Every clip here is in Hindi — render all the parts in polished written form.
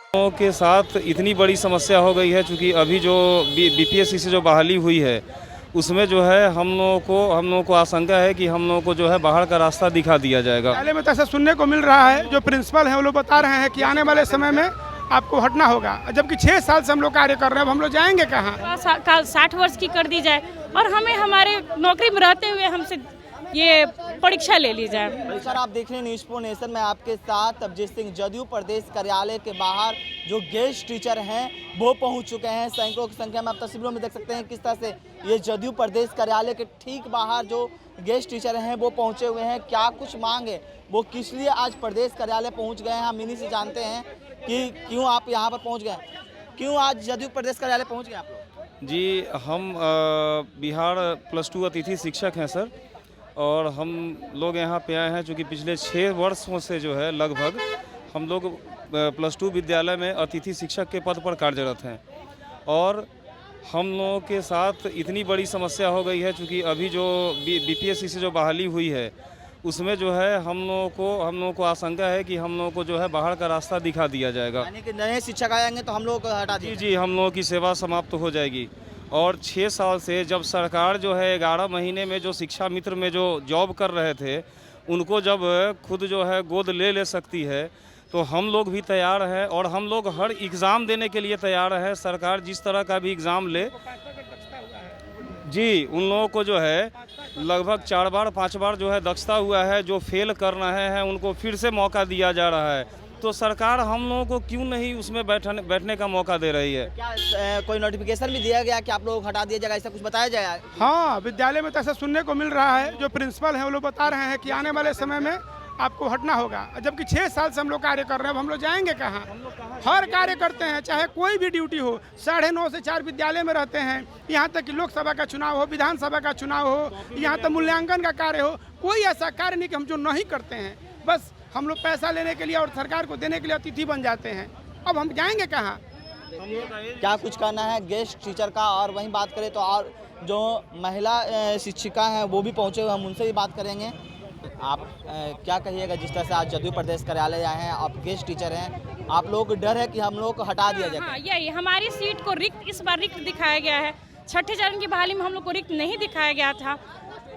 लोगों के साथ इतनी बड़ी समस्या हो गई है, चूँकि अभी जो बीपीएससी से जो बहाली हुई है उसमें जो है हम लोगों को आशंका है कि हम लोगों को जो है बाहर का रास्ता दिखा दिया जाएगा। पहले में तो ऐसा सुनने को मिल रहा है, जो प्रिंसिपल हैं वो लोग बता रहे हैं कि आने वाले समय में आपको हटना होगा, जबकि 6 साल से हम लोग कार्य कर रहे हैं। अब हम लोग जाएंगे कहाँ? 60 वर्ष की कर दी जाए और हमें हमारे नौकरी में रहते हुए हमसे ये परीक्षा ले ली जाए। सर, आप देख रहे हैं न्यूज़ फॉर नेशन में आपके साथ अभिजीत सिंह। जदयू प्रदेश कार्यालय के बाहर जो गेस्ट टीचर हैं वो पहुंच चुके हैं। सैकड़ों की संख्या में आप तस्वीरों में देख सकते हैं किस तरह से ये जदयू प्रदेश कार्यालय के ठीक बाहर जो गेस्ट टीचर हैं वो पहुंचे हुए हैं। क्या कुछ मांग है, वो किस लिए आज प्रदेश कार्यालय पहुँच गए हैं, हम इन्हीं से जानते हैं कि क्यों आप यहाँ पर पहुँच गए, क्यों आज जदयू प्रदेश कार्यालय पहुँच गए आप लोग? जी, हम बिहार +2 अतिथि शिक्षक हैं सर, और हम लोग यहाँ पे आए हैं चूँकि पिछले 6 वर्षों से जो है लगभग हम लोग +2 विद्यालय में अतिथि शिक्षक के पद पर कार्यरत हैं। और हम लोगों के साथ इतनी बड़ी समस्या हो गई है, चूँकि अभी जो बीपीएससी से जो बहाली हुई है उसमें जो है हम लोगों को आशंका है कि हम लोगों को जो है बाहर का रास्ता दिखा दिया जाएगा। यानी कि नए शिक्षक आएंगे तो हम लोग हटा दिए? जी, हम लोगों की सेवा समाप्त हो जाएगी। और 6 साल से जब सरकार जो है 11 महीने में जो शिक्षा मित्र में जो जॉब कर रहे थे उनको जब खुद जो है गोद ले सकती है, तो हम लोग भी तैयार हैं और हम लोग हर एग्ज़ाम देने के लिए तैयार है। सरकार जिस तरह का भी एग्ज़ाम ले, जी, उन लोगों को जो है लगभग 4 बार 5 बार जो है दक्षता हुआ है, जो फेल कर रहे हैं उनको फिर से मौका दिया जा रहा है। तो सरकार हम लोगों को क्यों नहीं उसमें बैठने का मौका दे रही है? क्या कोई नोटिफिकेशन भी दिया गया कि आप लोग हटा दिया जाएगा, ऐसा कुछ बताया जाएगा? हाँ, विद्यालय में तो ऐसा सुनने को मिल रहा है, जो प्रिंसिपल हैं वो लोग बता रहे हैं कि आने वाले समय में आपको हटना होगा, जबकि 6 साल से हम लोग कार्य कर रहे हैं। अब हम लोग जाएंगे कहाँ? हर कार्य करते हैं, चाहे कोई भी ड्यूटी हो। 9:30 से 4 विद्यालय में रहते हैं। यहाँ तक कि लोकसभा का चुनाव हो, विधानसभा का चुनाव हो, यहाँ तक मूल्यांकन का कार्य हो, कोई ऐसा कार्य नहीं कि हम जो नहीं करते हैं। बस हम लोग पैसा लेने के लिए और सरकार को देने के लिए अतिथि बन जाते हैं। अब हम जाएंगे कहाँ? क्या कुछ कहना है गेस्ट टीचर का? और वहीं बात करें तो और जो महिला शिक्षिका हैं वो भी पहुंचे हुए, हम उनसे भी बात करेंगे। आप क्या कहिएगा, जिस तरह से आज जदयू प्रदेश कार्यालय आए हैं, आप गेस्ट टीचर हैं, आप लोगों को डर है कि हम लोग को हटा दिया जाए? हाँ, यही हमारी सीट को रिक्त इस बार रिक्त दिखाया गया है। 6ठे चरण की बहाली में हम लोग को रिक्त नहीं दिखाया गया था।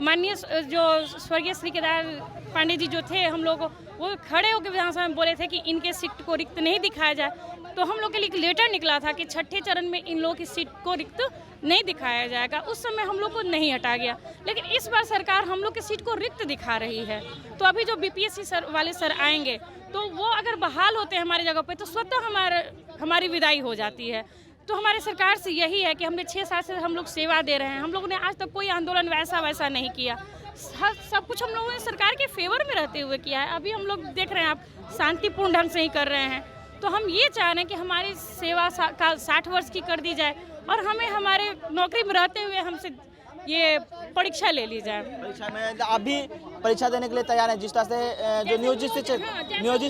माननीय जो स्वर्गीय श्री केदार पांडे जी जो थे, हम लोग वो खड़े होकर विधानसभा में बोले थे कि इनके सीट को रिक्त नहीं दिखाया जाए। तो हम लोग के लिए एक लेटर निकला था कि 6ठे चरण में इन लोगों की सीट को रिक्त नहीं दिखाया जाएगा। उस समय हम लोग को नहीं हटा गया, लेकिन इस बार सरकार हम लोग की सीट को रिक्त दिखा रही है। तो अभी जो बीपीएससी वाले सर आएंगे तो वो अगर बहाल होते हैं हमारी जगह पे तो स्वतः हमारी विदाई हो जाती है। तो हमारे सरकार से यही है कि हमने 6 साल से हम लोग सेवा दे रहे हैं। हम लोगों ने आज तक कोई आंदोलन वैसा नहीं किया। सब कुछ हम लोगों ने सरकार के फेवर में रहते हुए किया है। अभी हम लोग देख रहे हैं आप शांतिपूर्ण ढंग से ही कर रहे हैं। तो हम ये चाह रहे हैं कि हमारी सेवा 60 वर्ष की कर दी जाए और हमें हमारे नौकरी में रहते हुए हमसे ये परीक्षा ले ली जाए। परीक्षा में अभी परीक्षा देने के लिए तैयार हैं, जिस तरह से जो नियोजित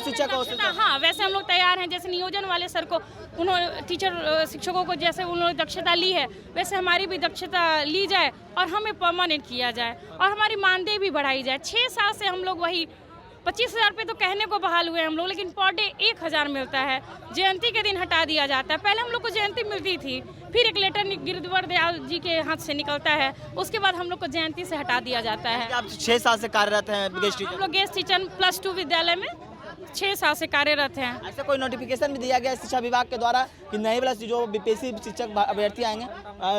शिक्षक हो? हाँ, वैसे हम लोग तैयार हैं। जैसे नियोजन वाले सर को उन्होंने शिक्षकों को जैसे उन्होंने दक्षता ली है, वैसे हमारी भी दक्षता ली जाए और हमें परमानेंट किया जाए और हमारी मानदेय भी बढ़ाई जाए। 6 साल से हम लोग वही 25,000 पे तो कहने को बहाल हुए हम लोग, लेकिन पर डे 1,000 मिलता है। जयंती के दिन हटा दिया जाता है। पहले हम लोग को जयंती मिलती थी, फिर एक लेटर गिरिधर दयाल जी के हाथ से निकलता है, उसके बाद हम लोग को जयंती से हटा दिया जाता है। आप 6 साल से कार्यरत हैं गेस्ट टीचर? हम लोग गेस्ट टीचर +2 विद्यालय में 6 साल से कार्यरत हैं। ऐसा कोई नोटिफिकेशन भी दिया गया शिक्षा विभाग के द्वारा कि नए वाला जो बीपीएससी शिक्षक अभ्यर्थी आएंगे,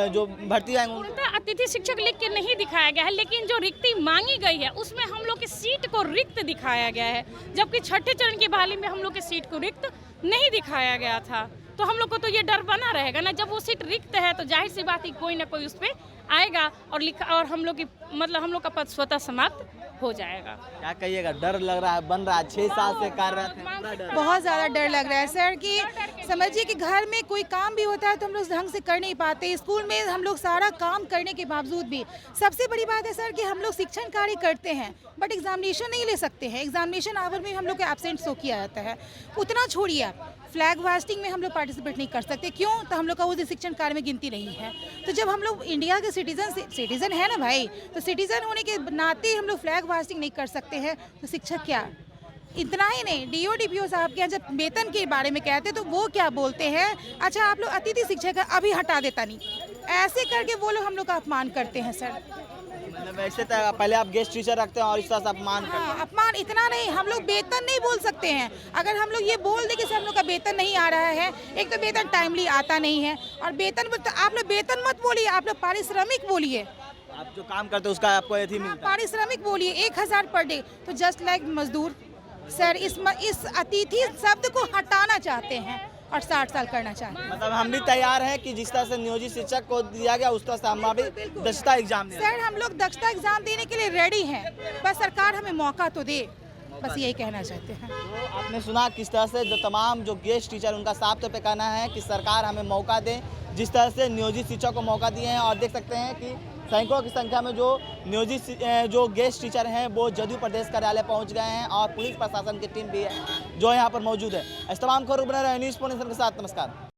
जो भर्ती आएंगे, उनका अतिथि शिक्षक लिख के नहीं दिखाया गया है, लेकिन जो रिक्ति मांगी गई है उसमें हम लोग की सीट को रिक्त दिखाया गया है, जबकि 6ठे चरण की बहाली में हम लोग की सीट को रिक्त नहीं दिखाया गया था। तो हम लोग को तो ये डर बना रहेगा ना, जब वो सीट रिक्त है तो जाहिर सी बात है कोई ना कोई उस पर आएगा और हम लोग की हम लोग का पद स्वतः समाप्त हो जाएगा। क्या कहिएगा, डर लग रहा है, बन रहा है? 6 साल से कार्यरत हैं, बहुत ज़्यादा डर लग रहा है सर कि समझिए कि घर में कोई काम भी होता है तो हम लोग ढंग से कर नहीं पाते। स्कूल में हम लोग सारा काम करने के बावजूद भी सबसे बड़ी बात है सर कि हम लोग शिक्षण कार्य करते हैं बट एग्जामिनेशन नहीं ले सकते हैं। एग्जामिनेशन आवर में हम लोग को एब्सेंट शो किया जाता है। उतना छोड़िए, आप फ्लैग होस्टिंग में हम लोग पार्टिसिपेट नहीं कर सकते। क्यों? तो हम लोग का वो शिक्षण कार्य में गिनती नहीं है। तो जब हम लोग इंडिया के सिटीजन है ना भाई, तो सिटीजन होने के नाते हम लोग फ्लैग होस्टिंग नहीं कर सकते हैं तो शिक्षक क्या? इतना ही नहीं, डीओ डीपीओ साहब के यहाँ जब वेतन के बारे में कहते तो वो क्या बोलते हैं, अच्छा आप लोग अतिथि शिक्षक है, अभी हटा देता नहीं, ऐसे करके वो लोग हम लोग का अपमान करते हैं सर। मतलब वैसे तो पहले आप गेस्ट टीचर रखते हैं और इस तरह से अपमान करते हाँ, अपमान इतना नहीं, हम लोग वेतन नहीं बोल सकते हैं। अगर हम लोग ये बोल दें कि सर हम लोग का वेतन नहीं आ रहा है, एक तो वेतन टाइमली आता नहीं है, और वेतन आप लोग वेतन मत बोलिए, आप लोग पारिश्रमिक बोलिए। आप जो काम करते हैं उसका आपको यही हाँ, मिलता है। पारिश्रमिक बोलिए, 1000 पर डे, तो जस्ट लाइक मजदूर। सर इस अतिथि शब्द को हटाना चाहते हैं और 60 साल करना चाहते हैं। मतलब हम भी तैयार हैं कि जिस तरह से नियोजित शिक्षक को दिया गया उस तरह से हम भी दक्षता एग्जाम दें। सर हम लोग दक्षता एग्जाम देने के लिए रेडी हैं, बस सरकार हमें मौका तो दे, बस यही कहना चाहते हैं। तो आपने सुना किस तरह से जो तमाम जो गेस्ट टीचर उनका साफ तौर पे कहना है कि सरकार हमें मौका दे, जिस तरह से नियोजित शिक्षक को मौका दिए हैं। और देख सकते हैं कि सैकड़ों की संख्या में जो नियोजित जो गेस्ट टीचर हैं वो जदयू प्रदेश कार्यालय पहुंच गए हैं और पुलिस प्रशासन की टीम भी है जो यहाँ पर मौजूद है। इस तमाम खबरों बने रहे न्यूज़ 24 के साथ। नमस्कार।